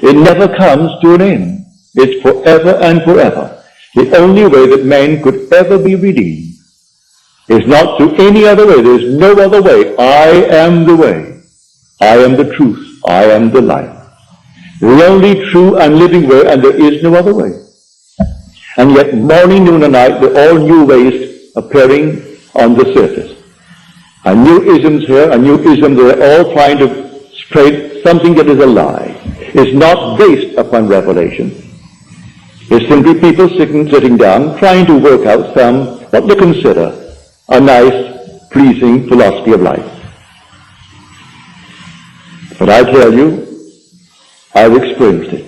It never comes to an end. It's forever and forever. The only way that man could ever be redeemed is not through any other way. There's no other way. I am the way. I am the truth. I am the life. The only true and living way, and there is no other way. And yet morning, noon, and night, there are all new ways appearing on the surface. And new isms here, and new isms there, all trying to spread something that is a lie. It's not based upon revelation. It's simply people sitting down, trying to work out what they consider a nice, pleasing philosophy of life. But I tell you, I've experienced it.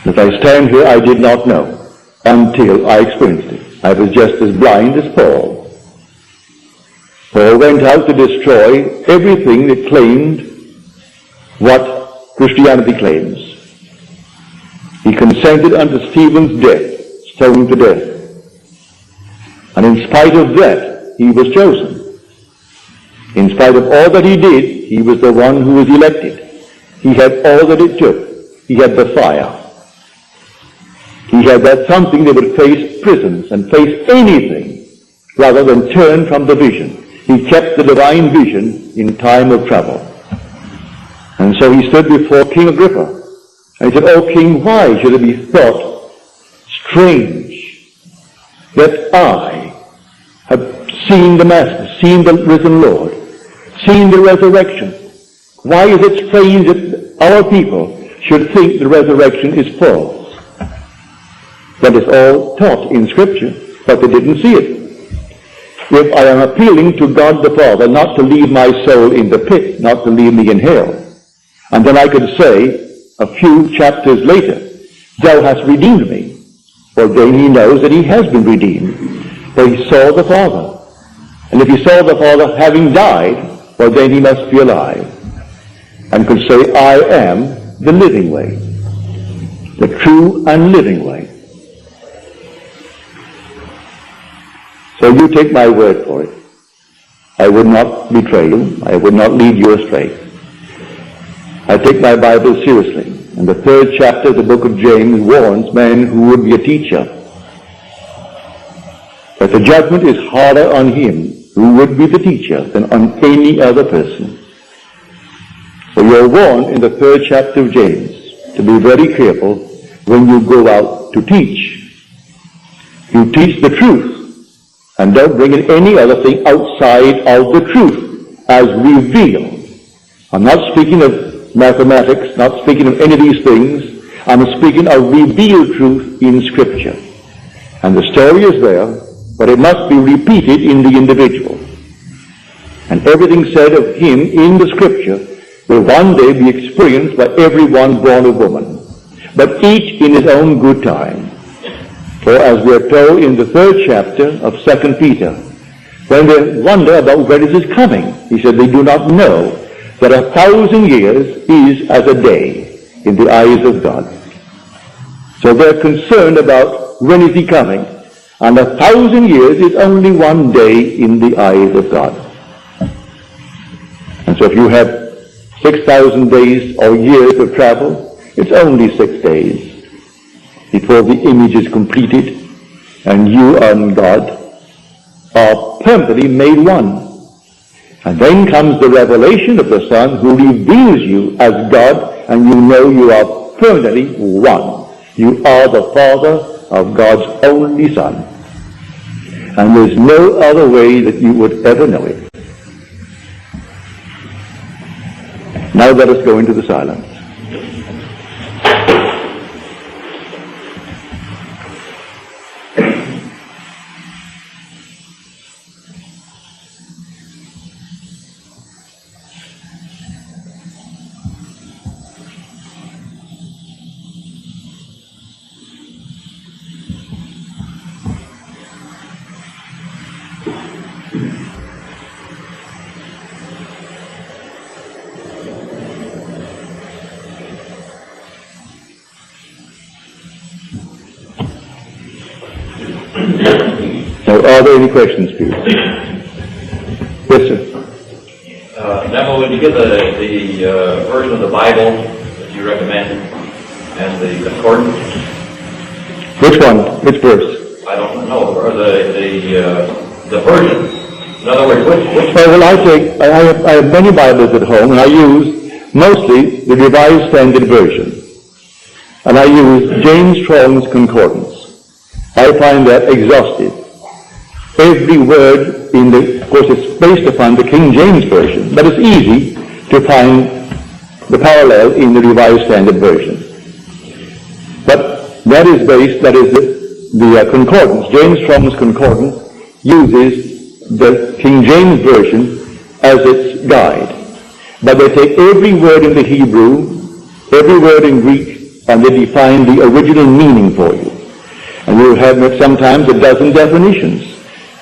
As I stand here, I did not know until I experienced it. I was just as blind as Paul. Paul went out to destroy everything that claimed what Christianity claims. He consented unto Stephen's death, stoned to death. And in spite of that, he was chosen. In spite of all that he did, he was the one who was elected. He had all that it took. He had the fire. He had that something that would face prisons and face anything rather than turn from the vision. He kept the divine vision in time of trouble. And so he stood before King Agrippa. And he said, "O King, why should it be thought strange that I have seen the Master, seen the risen Lord, seen the resurrection? Why is it strange that our people should think the resurrection is false?" That is all taught in Scripture, but they didn't see it. If I am appealing to God the Father not to leave my soul in the pit, not to leave me in hell, and then I could say a few chapters later, "Thou hast redeemed me," well, then he knows that he has been redeemed. For he saw the Father. And if he saw the Father having died, well, then he must be alive. And could say, "I am the living way, the true and living way." So you take my word for it. I would not betray you. I would not lead you astray. I take my Bible seriously. And the 3rd chapter of the book of James warns men who would be a teacher that the judgment is harder on him who would be the teacher than on any other person. So you're warned in the 3rd chapter of James to be very careful when you go out to teach. You teach the truth and don't bring in any other thing outside of the truth as revealed. I'm not speaking of mathematics, not speaking of any of these things. I'm speaking of revealed truth in Scripture. And the story is there, but it must be repeated in the individual. And everything said of him in the Scripture will one day be experienced by everyone born of woman, but each in his own good time. For as we are told in the 3rd chapter of 2 Peter, when they wonder about when is his coming, he said they do not know that 1,000 years is as a day in the eyes of God. So they're concerned about when is he coming, and 1,000 years is only one day in the eyes of God. And so if you have 6,000 days or years of travel, it's only 6 days before the image is completed and you and God are permanently made one. And then comes the revelation of the Son who reveals you as God, and you know you are permanently one. You are the Father of God's only Son. And there's no other way that you would ever know it. Now let us go into the silence. Now, are there any questions, please? Yes, sir. Neville, would you give the version of the Bible that you recommend and the concordance? Which one? Which verse? I don't know. Or the version. In other words, which Well, I have many Bibles at home, and I use mostly the Revised Standard Version. And I use James Strong's Concordance. I find that exhaustive. Every word of course it's based upon the King James Version, but it's easy to find the parallel in the Revised Standard Version. But that is the Concordance. James Strong's Concordance uses the King James Version as its guide. But they take every word in the Hebrew, every word in Greek, and they define the original meaning for you. And you have sometimes a dozen definitions.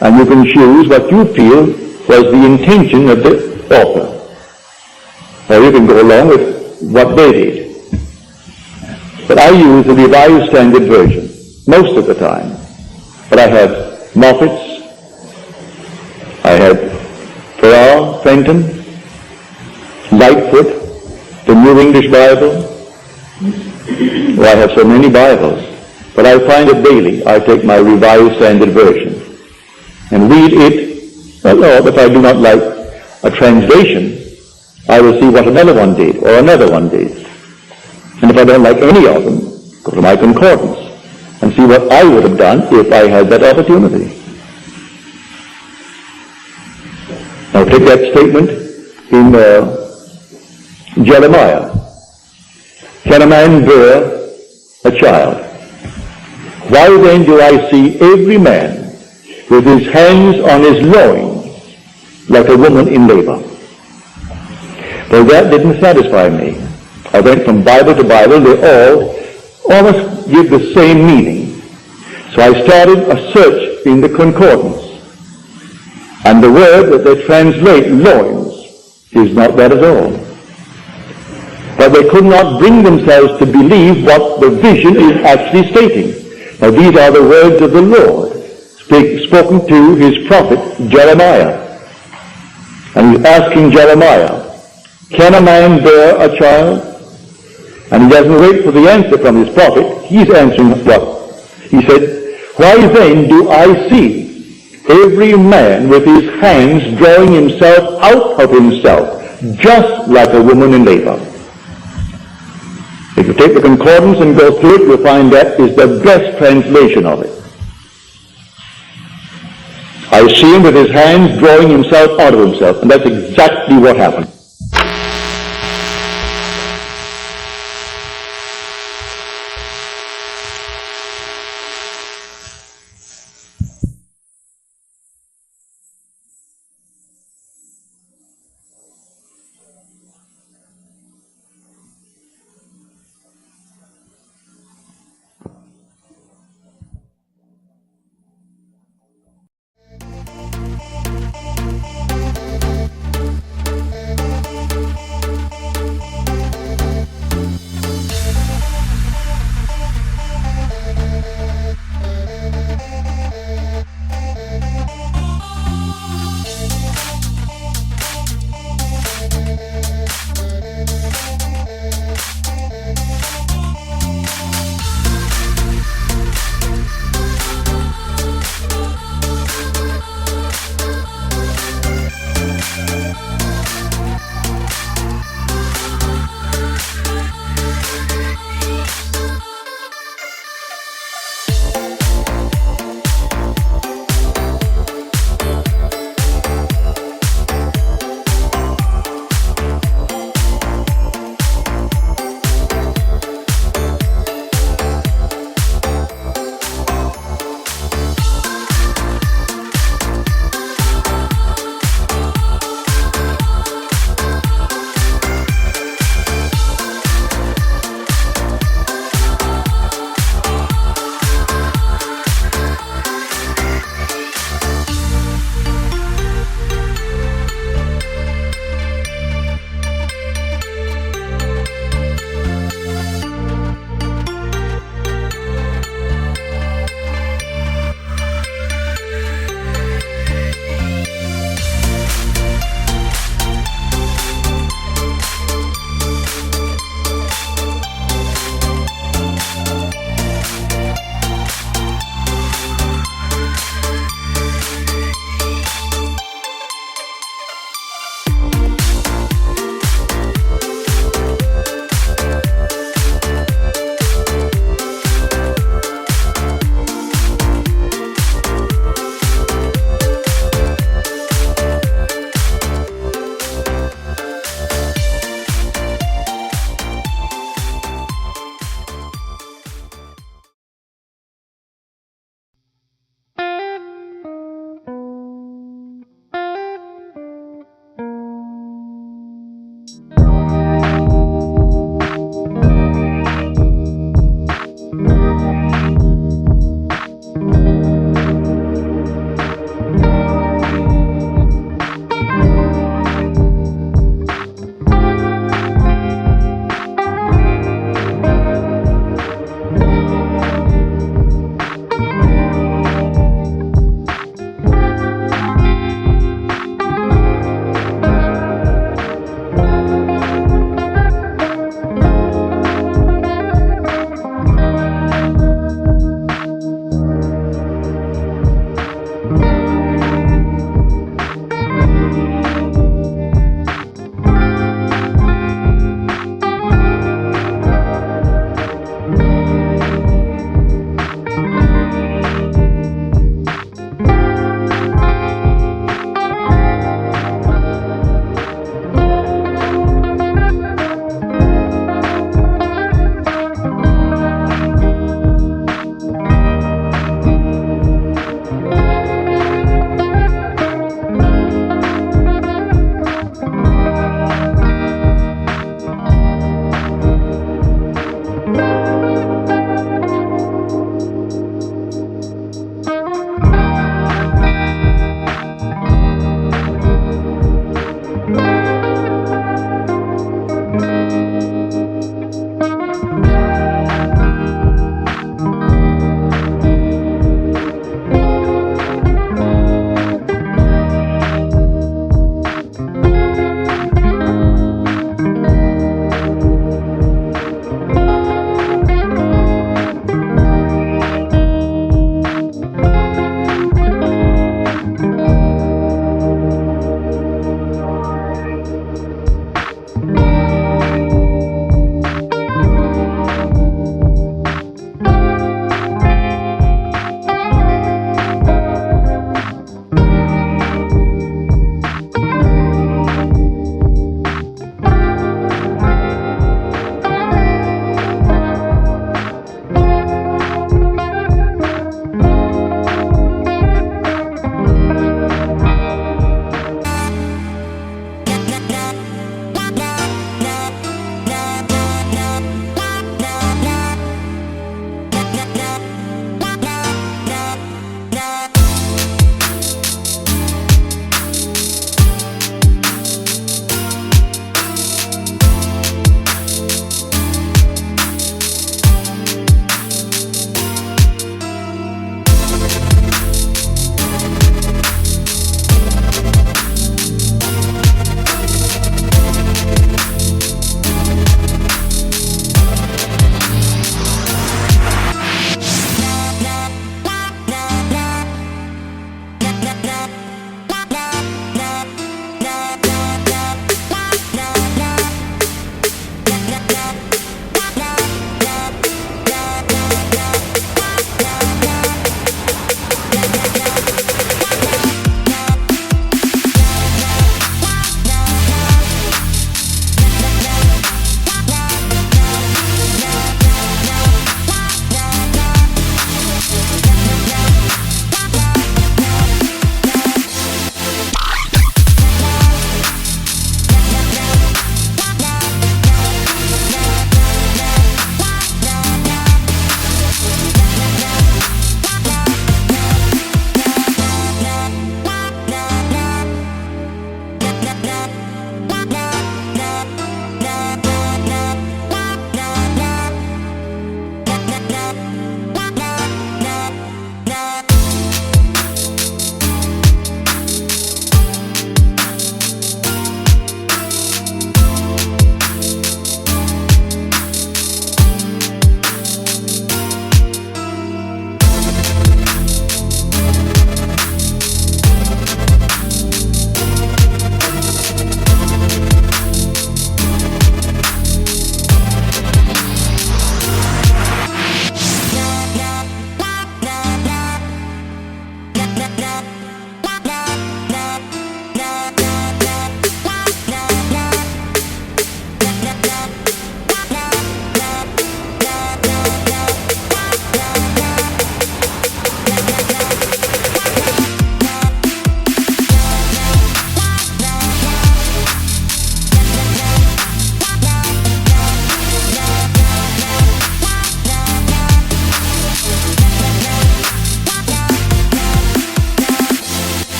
And you can choose what you feel was the intention of the author. Or you can go along with what they did. But I use the Revised Standard Version most of the time. But I have Moffat's, I have Farrar, Fenton, Lightfoot, the New English Bible. Well, I have so many Bibles. But I find it daily. I take my Revised Standard Version and read it. Well, if I do not like a translation, I will see what another one did, or another one did. And if I don't like any of them, go to my concordance and see what I would have done if I had that opportunity. Now take that statement in Jeremiah. Can a man bear a child? Why then do I see every man with his hands on his loins like a woman in labor? Well, that didn't satisfy me. I went from Bible to Bible. They all almost give the same meaning. So I started a search in the concordance. And the word that they translate loins is not that at all. But they could not bring themselves to believe what the vision is actually stating. Now these are the words of the Lord, spoken to his prophet Jeremiah. And he's asking Jeremiah, can a man bear a child? And he doesn't wait for the answer from his prophet. He's answering what? He said, why then do I see every man with his hands drawing himself out of himself, just like a woman in labor? If you take the concordance and go through it, you'll find that is the best translation of it. I see him with his hands drawing himself out of himself, and that's exactly what happened.